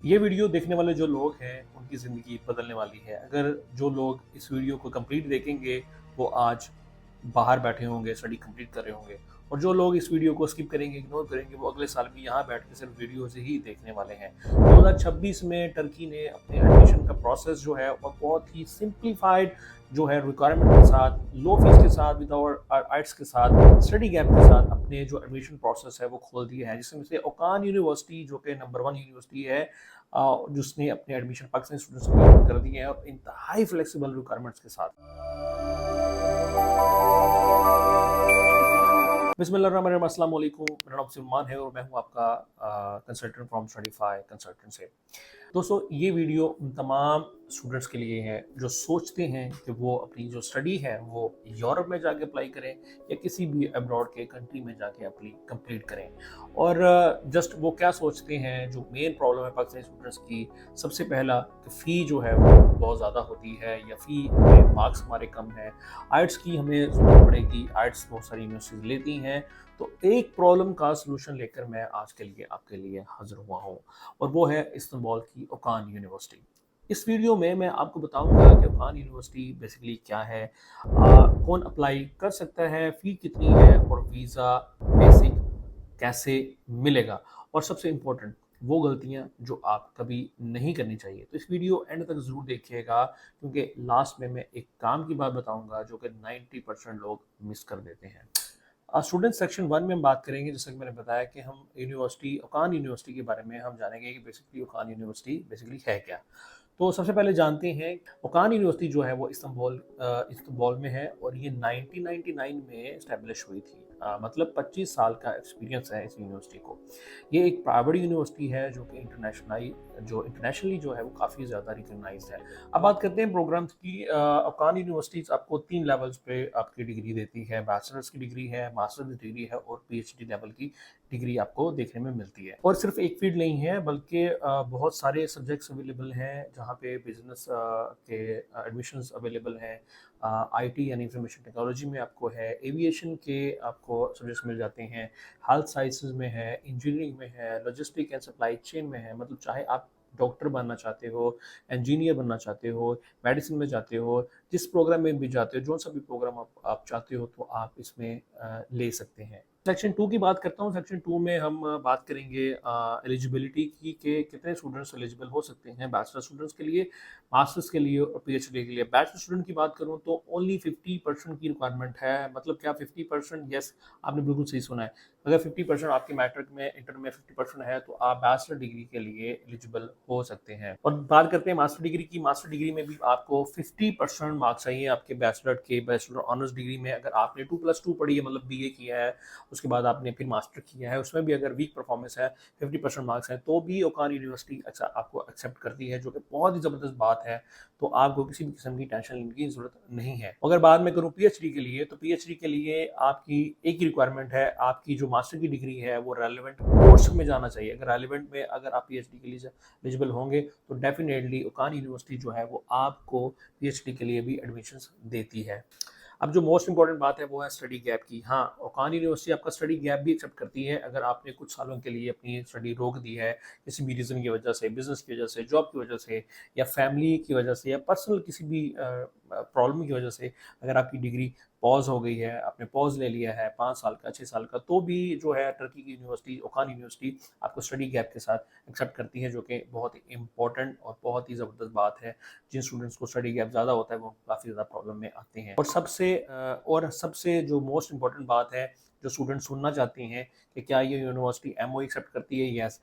ये वीडियो देखने वाले जो लोग हैं, उनकी ज़िंदगी बदलने वाली है। अगर जो लोग इस वीडियो को कंप्लीट देखेंगे, वो आज बाहर बैठे होंगे, स्टडी कंप्लीट कर रहे होंगे और जो लोग इस वीडियो को स्किप करेंगे, इग्नोर करेंगे, वो अगले साल भी यहाँ बैठ के सिर्फ वीडियोज़ ही देखने वाले हैं। 2026 में टर्की ने अपने एडमिशन का प्रोसेस जो है, वो बहुत ही सिंप्लीफाइड जो है रिक्वायरमेंट के साथ, लो फीस के साथ, विदाउट आइट्स के साथ, स्टडी गैप के साथ अपने जो एडमिशन प्रोसेस है वो खोल दिया है, जिसमें से ओकान यूनिवर्सिटी जो कि नंबर 1 यूनिवर्सिटी है, जिसने अपने एडमिशन पाकिस्तानी स्टूडेंट्स के लिए कर दिए हैं और इंतहाई फ्लेक्सिबल रिक्वायरमेंट्स के साथ। बिस्मिल्लाहिर्रहमानिर्रहीम, अस्सलाम वालेकुम। मेरा नाम सलमान है और मैं हूं आपका कंसल्टेंट फ्रॉम स्टडीफाई कंसल्टेंट से। दोस्तों, ये वीडियो उन तमाम स्टूडेंट्स के लिए है जो सोचते हैं कि वो अपनी जो स्टडी है वो यूरोप में जाके अप्लाई करें या किसी भी अब्रॉड के कंट्री में जाके अपनी कंप्लीट करें। और जस्ट वो क्या सोचते हैं, जो मेन प्रॉब्लम है पाकिस्तानी स्टूडेंट्स की, सबसे पहला कि फ़ी जो है वो बहुत ज़्यादा होती है या फ़ी मार्क्स हमारे कम है, आइट्स की हमें ज़रूरत पड़ेगी, आइट्स बहुत सारी यूनिवर्सिटीज़ लेती हैं। तो एक प्रॉब्लम का सलूशन लेकर मैं आज के लिए आपके लिए हाज़िर हुआ हूँ और वो है इस्तांबुल की ओकान यूनिवर्सिटी। इस वीडियो में मैं आपको बताऊंगा कि ओकान यूनिवर्सिटी बेसिकली क्या है, कौन अप्लाई कर सकता है, फ़ी कितनी है और वीज़ा बेसिक कैसे मिलेगा, और सबसे इम्पोर्टेंट वो गलतियां जो आप कभी नहीं करनी चाहिए। तो इस वीडियो एंड तक ज़रूर देखिएगा, क्योंकि लास्ट में मैं एक काम की बात बताऊंगा जो कि 90% लोग मिस कर देते हैं। स्टूडेंट सेक्शन 1 में हम बात करेंगे, जैसा कि मैंने बताया कि हम यूनिवर्सिटी ओकान यूनिवर्सिटी के बारे में हम जानेंगे कि बेसिकली ओकान यूनिवर्सिटी बेसिकली है क्या। तो सबसे पहले जानते हैं, ओकान यूनिवर्सिटी जो है वो इस्तांबुल में है और ये 1999 में इस्टेब्लिश हुई थी। मतलब 25 साल का एक्सपीरियंस है इस यूनिवर्सिटी को। ये एक प्राइवेट यूनिवर्सिटी है जो कि इंटरनेशनली जो है वो काफ़ी ज़्यादा रिकगनाइज्ड है। अब बात करते हैं प्रोग्राम्स की। ओकान यूनिवर्सिटीज़ आपको 3 लेवल्स पे आपकी डिग्री देती है। बैचलर्स की डिग्री है, मास्टर्स डिग्री है और पीएचडी लेवल की डिग्री आपको देखने में मिलती है। और सिर्फ एक फील्ड नहीं है, बल्कि बहुत सारे सब्जेक्ट्स अवेलेबल हैं जहाँ पे बिजनेस के एडमिशन्स अवेलेबल हैं। आईटी यानी इंफॉर्मेशन टेक्नोलॉजी में आपको है, एविएशन के आपको सब्जेक्ट्स मिल जाते हैं, हेल्थ साइंसेज में है, इंजीनियरिंग में है, लॉजिस्टिक एंड सप्लाई चेन में है। मतलब चाहे आप डॉक्टर बनना चाहते हो, इंजीनियर बनना चाहते हो, मेडिसिन में जाते हो, जिस प्रोग्राम में भी जाते हो, जो सा भी प्रोग्राम आप चाहते हो, तो आप इसमें ले सकते हैं। सेक्शन 2 की बात करता हूँ। सेक्शन 2 में हम बात करेंगे एलिजिबिलिटी की, कि कितने स्टूडेंट्स एलिजिबल हो सकते हैं बैचलर स्टूडेंट्स के लिए, मास्टर्स के लिए और पीएचडी के लिए। बैचलर स्टूडेंट की बात करूँ तो ओनली 50% की रिक्वायरमेंट है। मतलब क्या 50%? यस, आपने बिल्कुल सही सुना है। अगर 50% आपके मैट्रिक में, इंटर में 50% है, तो आप बैचलर डिग्री के लिए एलिजिबल हो सकते हैं। और बात करते हैं मास्टर डिग्री की। मास्टर डिग्री में भी आपको 50% मार्क्स चाहिए आपके बैचलर ऑनर्स डिग्री में। अगर आपने 2+2 पढ़ी है, मतलब बीए किया है, उसके बाद आपने फिर मास्टर किया है, उसमें भी अगर वीक परफॉर्मेंस है, 50% मार्क्स हैं, तो भी ओकान यूनिवर्सिटी आपको एक्सेप्ट करती है, जो कि बहुत ही ज़बरदस्त बात है। तो आपको किसी भी किस्म की टेंशन लेने की ज़रूरत नहीं है। अगर बाद में करूँ पीएचडी के लिए, तो पीएचडी के लिए आपकी एक ही रिक्वायरमेंट है, आपकी जो मास्टर की डिग्री है वो रेलिवेंट कोर्स में जाना चाहिए। अगर रेलिवेंट में अगर आप पीएचडी के लिए एलिजिबल होंगे, तो डेफिनेटली ओकान यूनिवर्सिटी जो है वो आपको पीएचडी के लिए भी एडमिशन्स देती है। अब जो मोस्ट इंपॉर्टेंट बात है वो है स्टडी गैप की। हाँ, ओकान यूनिवर्सिटी आपका स्टडी गैप भी एक्सेप्ट करती है। अगर आपने कुछ सालों के लिए अपनी स्टडी रोक दी है, किसी भी रीज़न की वजह से, बिजनेस की वजह से, जॉब की वजह से, या फैमिली की वजह से, या पर्सनल किसी भी प्रॉब्लम की वजह से अगर आपकी डिग्री पॉज हो गई है, आपने पॉज ले लिया है 5 साल का, 6 साल का, तो भी जो है टर्की की यूनिवर्सिटी ओकान यूनिवर्सिटी आपको स्टडी गैप के साथ एक्सेप्ट करती है, जो कि बहुत ही इंपॉर्टेंट और बहुत ही ज़बरदस्त बात है। जिन स्टूडेंट्स को स्टडी गैप ज़्यादा होता है वो काफ़ी ज़्यादा प्रॉब्लम में आते हैं। और सबसे जो मोस्ट इंपॉर्टेंट बात है, जो स्टूडेंट सुनना चाहते हैं कि क्या ये यूनिवर्सिटी एमओई एक्सेप्ट करती है? यस।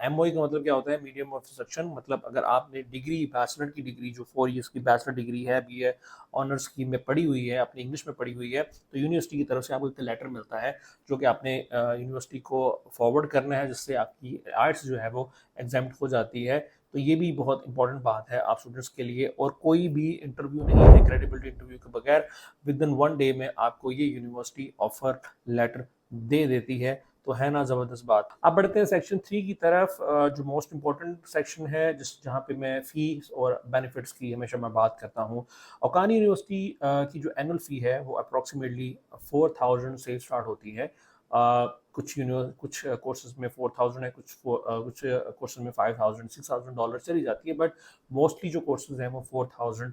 एमओई का मतलब क्या होता है? Medium of instruction. मतलब अगर आपने डिग्री, बैचलर की डिग्री जो 4 ईयर्स की बैचलर डिग्री है, बीए ऑनर्स की में पढ़ी हुई है, अपनी इंग्लिश में पढ़ी हुई है, तो यूनिवर्सिटी की तरफ से आपको एक लेटर मिलता है जो कि आपने यूनिवर्सिटी को फॉरवर्ड करना है, जिससे आपकी आइट्स जो है वो एग्जाम्ड हो जाती है। तो ये भी बहुत इंपॉर्टेंट बात है आप स्टूडेंट्स के लिए। और कोई भी इंटरव्यू नहीं है, क्रेडिबिलिटी इंटरव्यू के बगैर विद इन 1 डे में आपको ये यूनिवर्सिटी ऑफर लेटर दे देती है। तो है ना ज़बरदस्त बात। अब बढ़ते हैं सेक्शन 3 की तरफ, जो मोस्ट इंपॉर्टेंट सेक्शन है, जहाँ पे मैं फीस और बेनिफिट्स की हमेशा मैं बात करता हूँ। ओकान यूनिवर्सिटी की जो एनुअल फ़ी है वो अप्रॉक्सीमेटली 4000 से स्टार्ट होती है। कुछ कोर्सेज में 4000 है, कुछ कोर्सेज में 5000 $6000 चली जाती है, बट मोस्टली जो कोर्सेज हैं वो 4000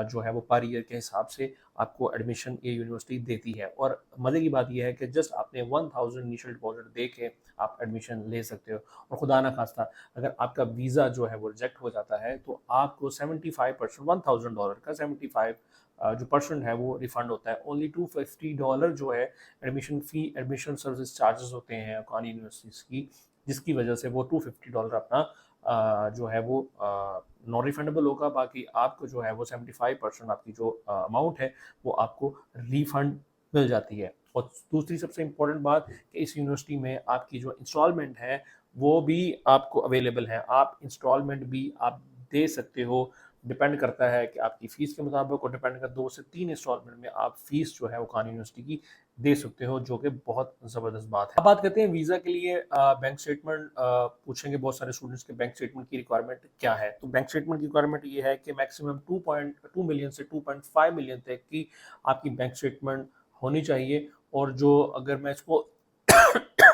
जो है वो पर ईयर के हिसाब से आपको एडमिशन ये यूनिवर्सिटी देती है। और मज़े की बात यह है कि जस्ट आपने 1000 इनिशियल डिपॉजिट दे के आप एडमिशन ले सकते हो। और खुदा ना खास्ता अगर आपका वीज़ा जो है वो रिजेक्ट हो जाता है तो आपको 75% $1000 का 75 जो परसेंट है वो रिफंड होता है। ओनली $250 जो है एडमिशन फ़ी, एडमिशन सर्विस चार्जेस होते हैं अकान यूनिवर्सिटीज़ की, जिसकी वजह से वो $250 अपना जो है वो नॉन रिफंडेबल होगा। बाकी आपको जो है वो 75% आपकी जो अमाउंट है वो आपको रिफंड मिल जाती है। और दूसरी सबसे इम्पोर्टेंट बात कि इस यूनिवर्सिटी में आपकी जो इंस्टॉलमेंट है वो भी आपको अवेलेबल है। आप इंस्टॉलमेंट भी आप दे सकते हो, डिपेंड करता है कि आपकी फ़ीस के मुताबिक, और डिपेंड करता है 2 से 3 इंस्टॉलमेंट में आप फ़ीस जो है वो खान यूनिवर्सिटी की दे सकते हो, जो कि बहुत ज़बरदस्त बात है। अब बात करते हैं वीज़ा के लिए बैंक स्टेटमेंट पूछेंगे बहुत सारे स्टूडेंट्स के बैंक स्टेटमेंट की रिक्वायरमेंट क्या है। तो बैंक स्टेटमेंट की रिक्वायरमेंट ये है कि मैक्सिमम 2.2 मिलियन से 2.5 मिलियन तक की आपकी बैंक स्टेटमेंट होनी चाहिए। और जो अगर मैं इसको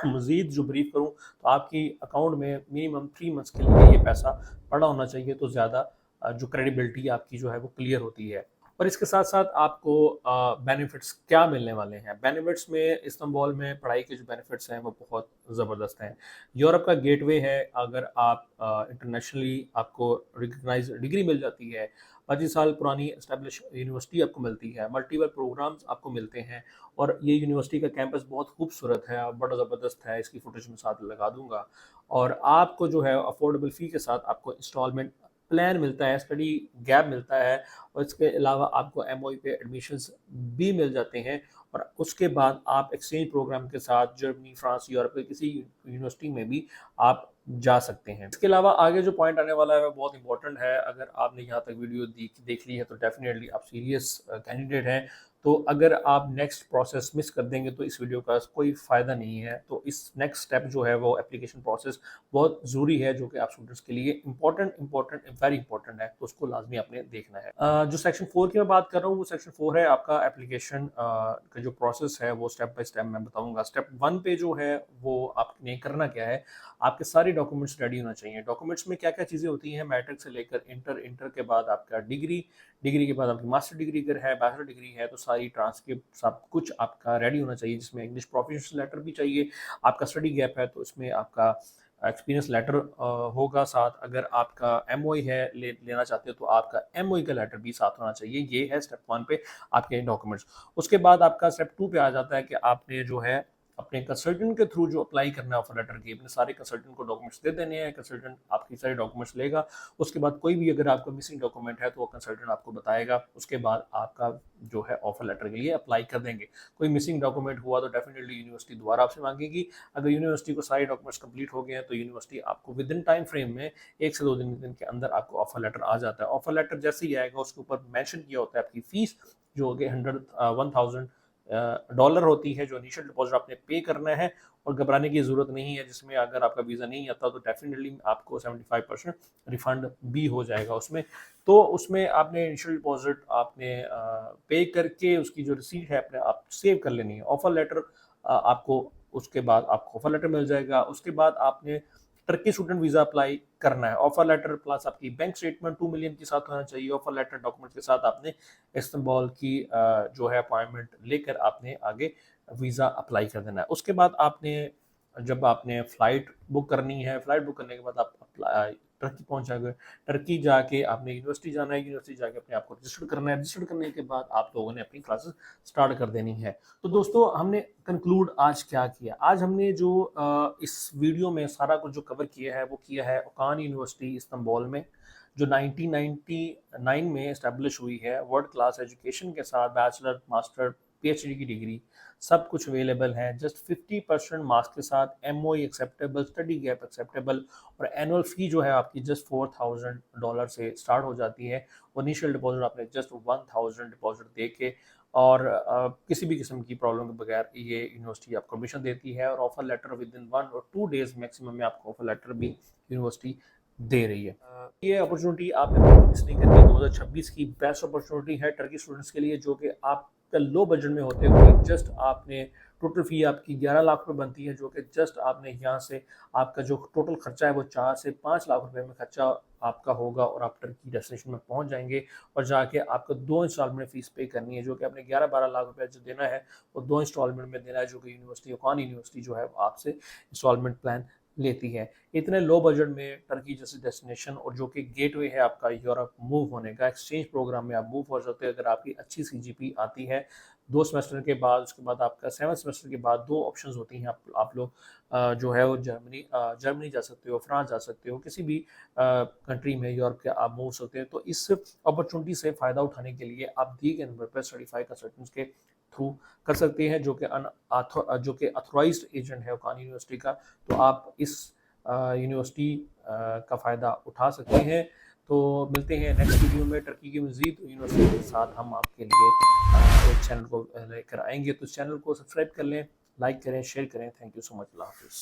मज़ीद जो ब्रीफ करूँ तो आपकी अकाउंट में मिनिमम 3 मंथ्स के लिए ये पैसा पड़ा होना चाहिए, तो ज़्यादा जो क्रेडिबिलिटी आपकी जो है वो क्लियर होती है। और इसके साथ साथ आपको बेनिफिट्स क्या मिलने वाले हैं। बेनिफिट्स में इस्तांबुल में पढ़ाई के जो बेनिफिट्स हैं वो बहुत ज़बरदस्त हैं। यूरोप का गेटवे है, अगर आप इंटरनेशनली आपको रिकग्नाइज डिग्री मिल जाती है, 25 साल पुरानी एस्टेब्लिश यूनिवर्सिटी आपको मिलती है, मल्टीपल प्रोग्राम्स आपको मिलते हैं। और ये यूनिवर्सिटी का कैंपस बहुत खूबसूरत है, बड़ा ज़बरदस्त है, इसकी फुटेज में साथ लगा दूंगा। और आपको जो है अफोर्डेबल फ़ी के साथ आपको इंस्टॉलमेंट प्लान मिलता है, स्टडी गैप मिलता है, और इसके अलावा आपको एमओई पे एडमिशन्स भी मिल जाते हैं। और उसके बाद आप एक्सचेंज प्रोग्राम के साथ जर्मनी, फ्रांस, यूरोप के किसी यूनिवर्सिटी में भी आप जा सकते हैं। इसके अलावा आगे जो पॉइंट आने वाला है वो बहुत इंपॉर्टेंट है। अगर आपने यहाँ तक वीडियो देख ली है तो डेफिनेटली आप सीरियस कैंडिडेट हैं। तो अगर आप नेक्स्ट प्रोसेस मिस कर देंगे तो इस वीडियो का कोई फ़ायदा नहीं है। तो इस नेक्स्ट स्टेप जो है वो एप्लीकेशन प्रोसेस बहुत ज़रूरी है, जो कि आप स्टूडेंट्स के लिए वेरी इंपॉर्टेंट है, तो उसको लाजमी आपने देखना है। जो सेक्शन 4 की मैं बात कर रहा हूँ वो सेक्शन 4 है आपका एप्लीकेशन का जो प्रोसेस है वो स्टेप बाय स्टेप मैं बताऊँगा। स्टेप 1 पे जो है वो आपने करना क्या है, आपके सारे डॉक्यूमेंट्स रेडी होना चाहिए। डॉक्यूमेंट्स में क्या क्या चीज़ें होती हैं, मैट्रिक से लेकर इंटर के बाद आपका डिग्री के बाद आपकी मास्टर डिग्री अगर है, बैचलर डिग्री है, तो सारी ट्रांसक्रिप्ट सब कुछ आपका रेडी होना चाहिए, जिसमें इंग्लिश प्रोफिशिएंसी लेटर भी चाहिए। आपका स्टडी गैप है तो इसमें आपका एक्सपीरियंस लेटर होगा साथ। अगर आपका एमओई है लेना चाहते हो तो आपका एमओई का लेटर भी साथ होना चाहिए। ये है स्टेप 1 पे आपके डॉक्यूमेंट्स। उसके बाद आपका स्टेप 2 पे आ जाता है कि आपने जो है अपने कंसल्टेंट के थ्रू जो अप्लाई करना है ऑफर लेटर के, अपने सारे कंसल्टेंट को डॉक्यूमेंट्स दे देने हैं। कंसल्टेंट आपकी सारे डॉक्यूमेंट्स लेगा। उसके बाद कोई भी अगर आपका मिसिंग डॉक्यूमेंट है तो वो कंसल्टेंट आपको बताएगा। उसके बाद आपका जो है ऑफर लेटर के लिए अप्लाई कर देंगे। कोई मिसिंग डॉक्यूमेंट हुआ तो डेफिनेटली यूनिवर्सिटी दोबारा आपसे मांगेगी। अगर यूनिवर्सिटी को सारे डॉक्यूमेंट्स कंप्लीट हो गए हैं तो यूनिवर्सिटी आपको विद इन टाइम फ्रेम में 1 से 2 दिन के अंदर आपको ऑफर लेटर आ जाता है। ऑफर लेटर जैसे ही आएगा उसके ऊपर मेंशन किया होता है आपकी फीस, जो कि 1000 डॉलर होती है, जो इनिशियल डिपॉजिट आपने पे करना है। और घबराने की ज़रूरत नहीं है, जिसमें अगर आपका वीज़ा नहीं आता तो डेफिनेटली आपको 75% रिफंड भी हो जाएगा उसमें। तो उसमें आपने इनिशियल डिपॉजिट आपने पे करके उसकी जो रिसीट है अपने आप सेव कर लेनी है। ऑफर लेटर आपको उसके बाद आपको ऑफर लेटर मिल जाएगा। उसके बाद आपने टर्की स्टूडेंट वीज़ा अप्लाई करना है। ऑफर लेटर प्लस आपकी बैंक स्टेटमेंट 2 मिलियन के साथ होना चाहिए। ऑफर लेटर डॉक्यूमेंट के साथ आपने इस्तांबुल की जो है अपॉइंटमेंट लेकर आपने आगे वीज़ा अप्लाई कर देना है। उसके बाद आपने जब आपने फ़्लाइट बुक करनी है, फ़्लाइट बुक करने के बाद आप टर्की पहुंच जाओगे। टर्की जाके आपने यूनिवर्सिटी जाना है, यूनिवर्सिटी जाके अपने आप को रजिस्टर करना है। रजिस्टर करने के बाद आप लोगों ने अपनी क्लासेस स्टार्ट कर देनी है। तो दोस्तों हमने कंक्लूड आज क्या किया, आज हमने जो इस वीडियो में सारा कुछ जो कवर किया है वो किया है ओकान यूनिवर्सिटी इस्तांबुल में, जो 1999 में इस्टेब्लिश हुई है। वर्ल्ड क्लास एजुकेशन के साथ बैचलर, मास्टर, पीएचडी की डिग्री सब कुछ अवेलेबल है। जस्ट 50% मार्क्स के साथ MoE acceptable, study gap acceptable, और एनुअल फ़ी जो है आपकी जस्ट $4000 से स्टार्ट हो जाती है। इनिशियल डिपॉजिट आपने जस्ट 1000 डिपॉजिट दे के, और किसी भी किस्म की प्रॉब्लम के बगैर ये यूनिवर्सिटी आपको एडमिशन देती है। और ऑफर लेटर विद इन 1 और 2 डेज मैक्सिमम में आपको ऑफर लेटर भी यूनिवर्सिटी दे रही है। ये अपॉर्चुनिटी आपने मिस नहीं करनी। 2026 की बेस्ट अपॉर्चुनिटी है टर्की स्टूडेंट्स के लिए, जो कि आप लो बजट में होते हुए जस्ट आपने टोटल फ़ी आपकी 11 लाख रुपए बनती है, जो कि जस्ट आपने यहाँ से आपका जो टोटल खर्चा है वो 4 से 5 लाख रुपए में खर्चा आपका होगा और आप टर्की डेस्टिनेशन में पहुँच जाएँगे और जाके आपको 2 इंस्टॉलमेंट फ़ीस पे करनी है, जो कि आपने 11-12 लाख रुपए जो देना है वो 2 इंस्टॉलमेंट में देना है, जो कि यूनिवर्सिटी ओकान यूनिवर्सिटी जो है वो आपसे इंस्टॉलमेंट प्लान लेती है। इतने लो बजट में टर्की जैसी डेस्टिनेशन और जो कि गेटवे है आपका यूरोप मूव होने का, एक्सचेंज प्रोग्राम में आप मूव हो सकते हो अगर आपकी अच्छी सीजीपी आती है। 2 सेमेस्टर के बाद, उसके बाद आपका 7 सेमेस्टर के बाद 2 ऑप्शंस होती हैं, आप लोग जो है वो जर्मनी जा सकते हो, फ्रांस जा सकते हो, किसी भी कंट्री में यूरोप के आप मूव सकते हैं। तो इस अपॉर्चुनिटी से फ़ायदा उठाने के लिए आप दिए गए नंबर पर सर्टिफाइड कंसल्टेंट्स के थ्रू कर सकते हैं, जो कि अथॉराइज्ड एजेंट है ओकान यूनिवर्सिटी का। तो आप इस यूनिवर्सिटी का फ़ायदा उठा सकते हैं। तो मिलते हैं नेक्स्ट वीडियो में टर्की की मज़ीद यूनिवर्सिटी के साथ हम आपके लिए एक चैनल को लेकर आएंगे। तो चैनल को सब्सक्राइब कर लें, लाइक करें, शेयर करें। Thank you so much. अल्लाह हाफ़िज़।